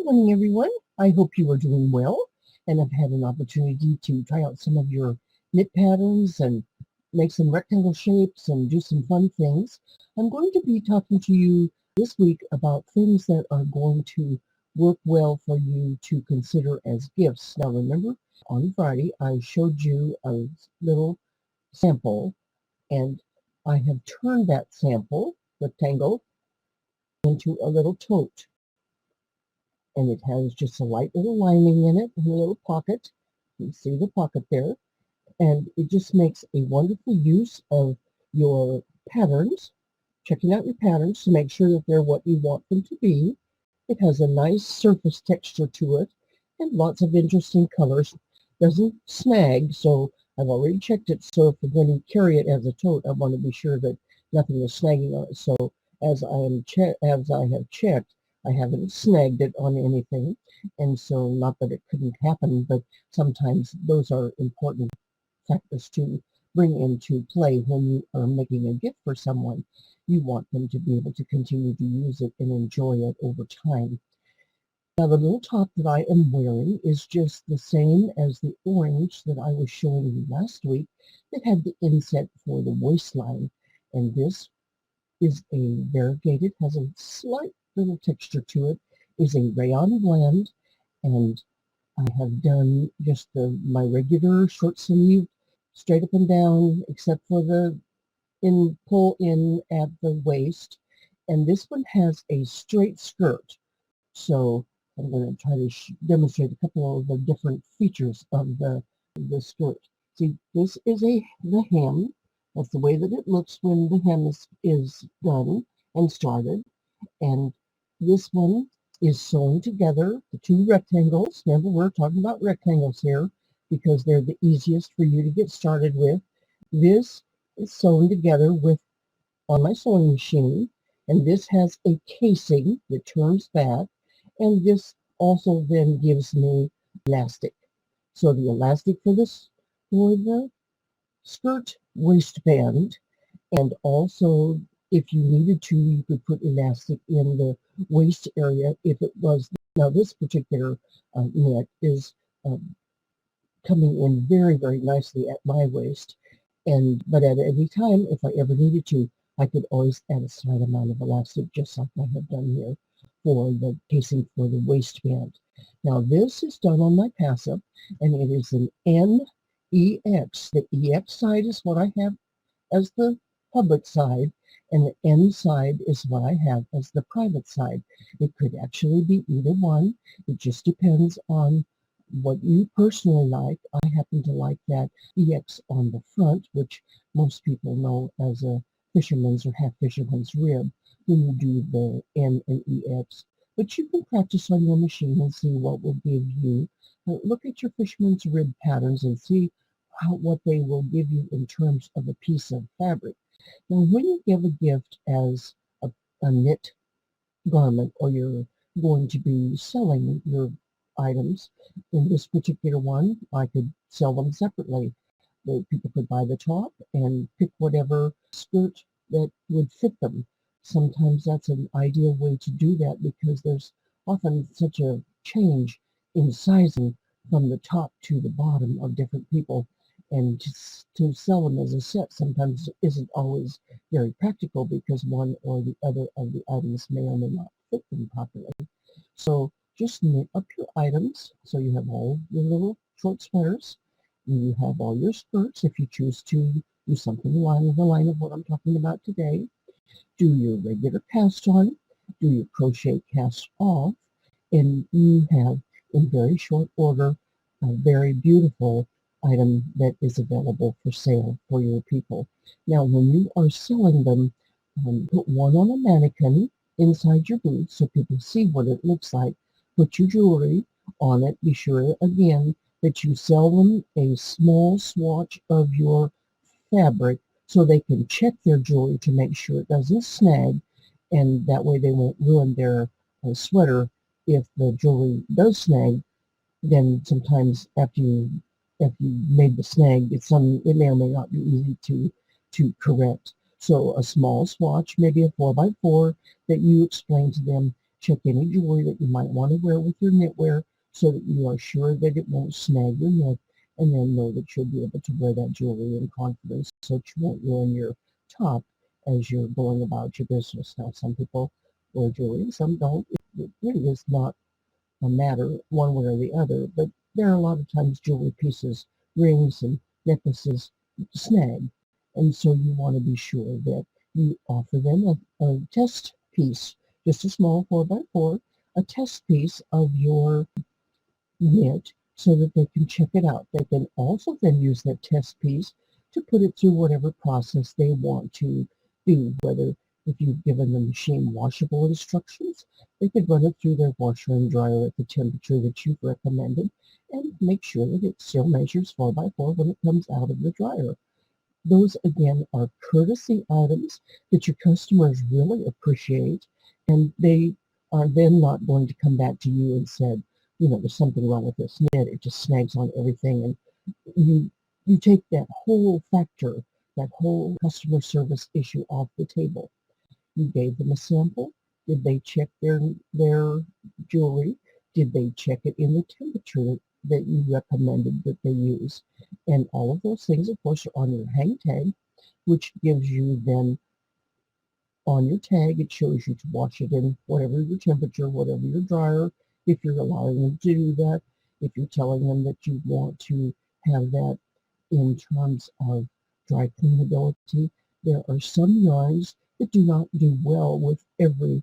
Good morning, everyone. I hope you are doing well and have had an opportunity to try out some of your knit patterns and make some rectangle shapes and do some fun things. I'm going to be talking to you this week about things that are going to work well for you to consider as gifts. Now, remember, on Friday, I showed you a little sample, and I have turned that sample rectangle into a little tote. And it has just a light little lining in it and a little pocket. You see the pocket there. And it just makes a wonderful use of your patterns, checking out your patterns to make sure that they're what you want them to be. It has a nice surface texture to it and lots of interesting colors. Doesn't snag, so I've already checked it. So if we're going to carry it as a tote, I want to be sure that nothing is snagging on it. So as I have checked, I haven't snagged it on anything. And so not that it couldn't happen, but sometimes those are important factors to bring into play when you are making a gift for someone. You want them to be able to continue to use it and enjoy it over time. Now the little top that I am wearing is just the same as the orange that I was showing you last week that had the inset for the waistline. And this is a variegated, has a slight little texture to it, is a rayon blend, and I have done just my regular short sleeve, straight up and down, except for the pull in at the waist. And this one has a straight skirt. So I'm going to try to demonstrate a couple of the different features of the skirt. See, this is the hem. That's the way that it looks when the hem is done and started. And this one is sewn together, the two rectangles. Remember, we're talking about rectangles here because they're the easiest for you to get started with. This is sewn together on my sewing machine, and this has a casing that turns back, and this also then gives me elastic. So the elastic for the skirt waistband, and also if you needed to, you could put elastic in the waist area if it was. Now this particular net is coming in very, very nicely at my waist, but at any time, if I ever needed to, I could always add a slight amount of elastic, just like I have done here for the casing for the waistband. Now this is done on my pass-up, and it is an NEX. The EX side is what I have as the public side, and the N side is what I have as the private side. It could actually be either one. It just depends on what you personally like. I happen to like that EX on the front, which most people know as a fisherman's or half fisherman's rib when you do the N and EX. But you can practice on your machine and see what will give you. Look at your fisherman's rib patterns and see what they will give you in terms of a piece of fabric. Now, when you give a gift as a knit garment, or you're going to be selling your items, in this particular one, I could sell them separately. People could buy the top and pick whatever skirt that would fit them. Sometimes that's an ideal way to do that because there's often such a change in sizing from the top to the bottom of different people. And to sell them as a set sometimes isn't always very practical because one or the other of the items may or may not fit them properly. So just knit up your items. So you have all your little short sweaters. You have all your skirts if you choose to do something along the line of what I'm talking about today. Do your regular cast on, do your crochet cast off, and you have in very short order a very beautiful item that is available for sale for your people. Now, when you are selling them, put one on a mannequin inside your booth so people see what it looks like. Put your jewelry on it. Be sure, again, that you sell them a small swatch of your fabric so they can check their jewelry to make sure it doesn't snag, and that way they won't ruin their sweater. If the jewelry does snag, then sometimes after you made the snag, it may or may not be easy to correct. So a small swatch, maybe a 4x4, that you explain to them check any jewelry that you might want to wear with your knitwear so that you are sure that it won't snag your knit, and then know that you'll be able to wear that jewelry in confidence so that you won't ruin your top as you're going about your business. Now, some people wear jewelry and some don't. It really is not a matter one way or the other, but there are a lot of times jewelry pieces, rings and necklaces snag. And so you want to be sure that you offer them a test piece, just a small 4x4, a test piece of your knit so that they can check it out. They can also then use that test piece to put it through whatever process they want to do, whether if you've given the machine washable instructions, they could run it through their washer and dryer at the temperature that you've recommended and make sure that it still measures 4x4 when it comes out of the dryer. Those, again, are courtesy items that your customers really appreciate, and they are then not going to come back to you and said, there's something wrong with this knit. It just snags on everything. And you you take that whole factor, that whole customer service issue off the table. You gave them a sample. Did they check their jewelry? Did they check it in the temperature that you recommended that they use? And all of those things, of course, are on your hang tag, which gives you then on your tag, it shows you to wash it in whatever your temperature, whatever your dryer, if you're allowing them to do that, if you're telling them that you want to have that in terms of dry cleanability. There are some yarns that do not do well with every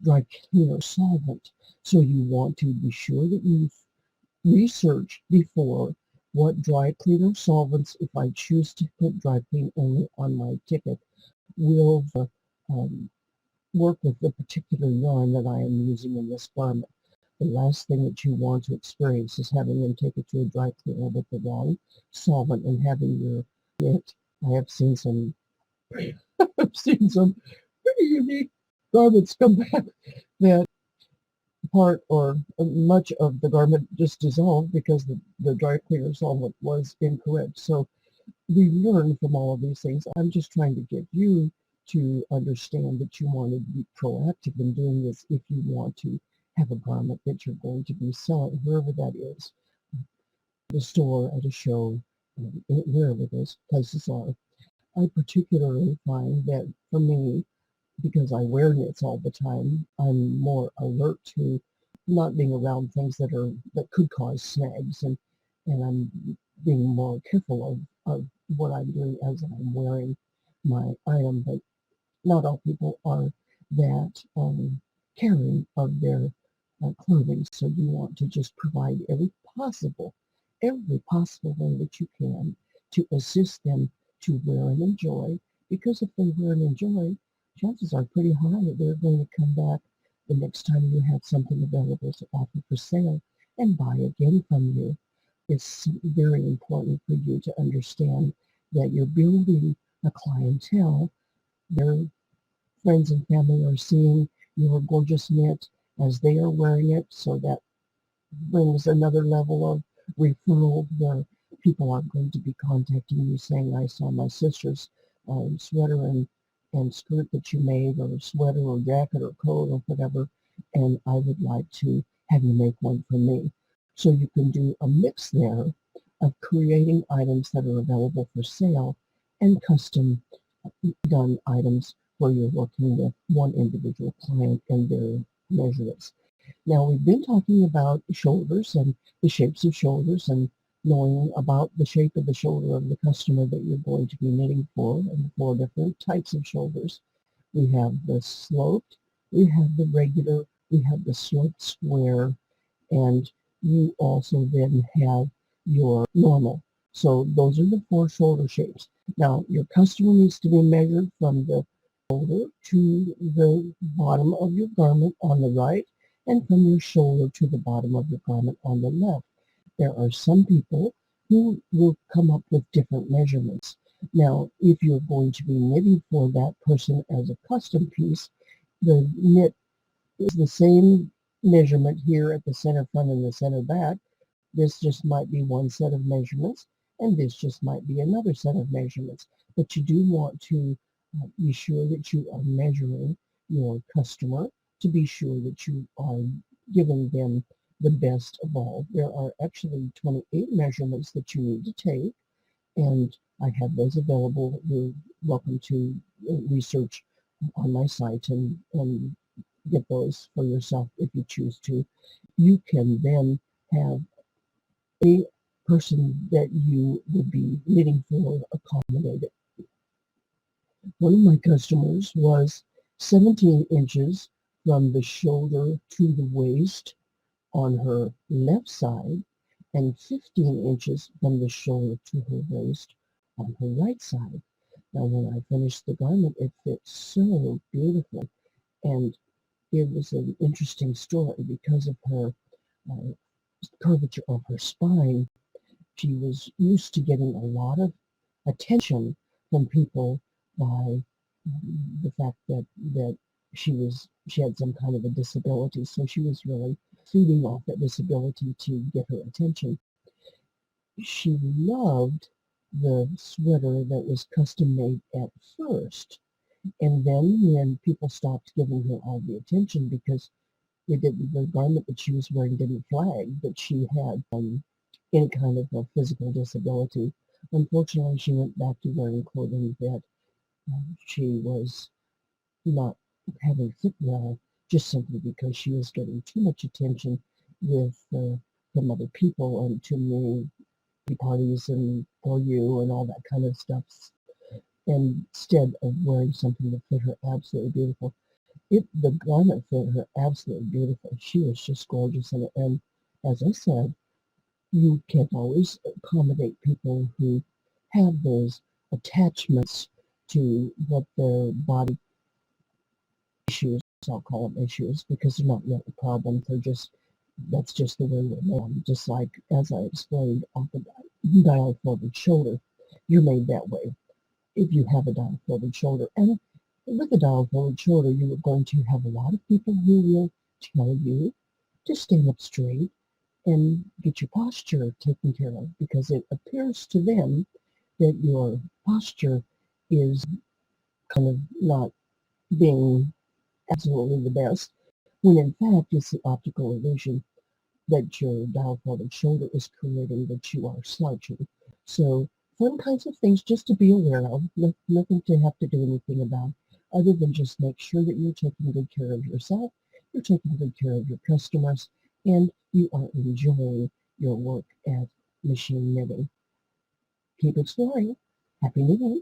dry cleaner solvent. So you want to be sure that you've researched before what dry cleaner solvents, if I choose to put dry clean only on my ticket, will um, work with the particular yarn that I am using in this garment. The last thing that you want to experience is having them take it to a dry cleaner with the wrong solvent and having your knit. I have seen some I've seen some pretty unique garments come back that part or much of the garment just dissolved because the dry cleaner solvent was incorrect. So we learn from all of these things. I'm just trying to get you to understand that you want to be proactive in doing this if you want to have a garment that you're going to be selling, wherever that is, at a store, at a show, wherever those places are. I particularly find that for me, because I wear knits all the time, I'm more alert to not being around things that could cause snags, and I'm being more careful of what I'm doing as I'm wearing my item. But not all people are that caring of their clothing, so you want to just provide every possible way that you can to assist them to wear and enjoy. Because if they wear and enjoy, chances are pretty high that they're going to come back the next time you have something available to offer for sale and buy again from you. It's very important for you to understand that you're building a clientele. Their friends and family are seeing your gorgeous knit as they are wearing it, so that brings another level of referral where people are going to be contacting you saying, I saw my sister's sweater and skirt that you made, or sweater or jacket or coat or whatever, and I would like to have you make one for me. So you can do a mix there of creating items that are available for sale and custom done items where you're working with one individual client and their measurements. Now, we've been talking about shoulders and the shapes of shoulders and knowing about the shape of the shoulder of the customer that you're going to be knitting for, and the 4 different types of shoulders. We have the sloped, we have the regular, we have the sloped square, and you also then have your normal. So those are the 4 shoulder shapes. Now, your customer needs to be measured from the shoulder to the bottom of your garment on the right, and from your shoulder to the bottom of your garment on the left. There are some people who will come up with different measurements. Now, if you're going to be knitting for that person as a custom piece, the knit is the same measurement here at the center front and the center back. This just might be one set of measurements, and this just might be another set of measurements. But you do want to be sure that you are measuring your customer to be sure that you are giving them the best of all. There are actually 28 measurements that you need to take, and I have those available. You're welcome to research on my site and get those for yourself if you choose to. You can then have a person that you would be knitting for accommodated. One of my customers was 17 inches from the shoulder to the waist on her left side and 15 inches from the shoulder to her waist on her right side. Now, when I finished the garment, it fit so beautifully. And it was an interesting story because of her uh, curvature of her spine. She was used to getting a lot of attention from people by the fact that she had some kind of a disability, so she was really feeding off that disability to get her attention. She loved the sweater that was custom made at first, and then when people stopped giving her all the attention because the garment that she was wearing didn't flag that she had any kind of a physical disability. Unfortunately, she went back to wearing clothing that she was not having fit well, just simply because she was getting too much attention with from other people and too many parties and for you and all that kind of stuff. And instead of wearing something that fit her absolutely beautiful, the garment fit her absolutely beautiful. She was just gorgeous in it. And as I said, you can't always accommodate people who have those attachments to what their body issues, I'll call them issues, because they're not really problems. That's just the way we're made. Just like, as I explained, off the dial-forward shoulder, you're made that way if you have a dial-forward shoulder. And with a dial-forward shoulder, you are going to have a lot of people who will tell you to stand up straight and get your posture taken care of because it appears to them that your posture is kind of not being absolutely the best, when in fact it's the optical illusion that your dial-forward shoulder is creating that you are slouching. So fun kinds of things just to be aware of, nothing to have to do anything about, other than just make sure that you're taking good care of yourself, you're taking good care of your customers, and you are enjoying your work at machine knitting. Keep exploring. Happy knitting.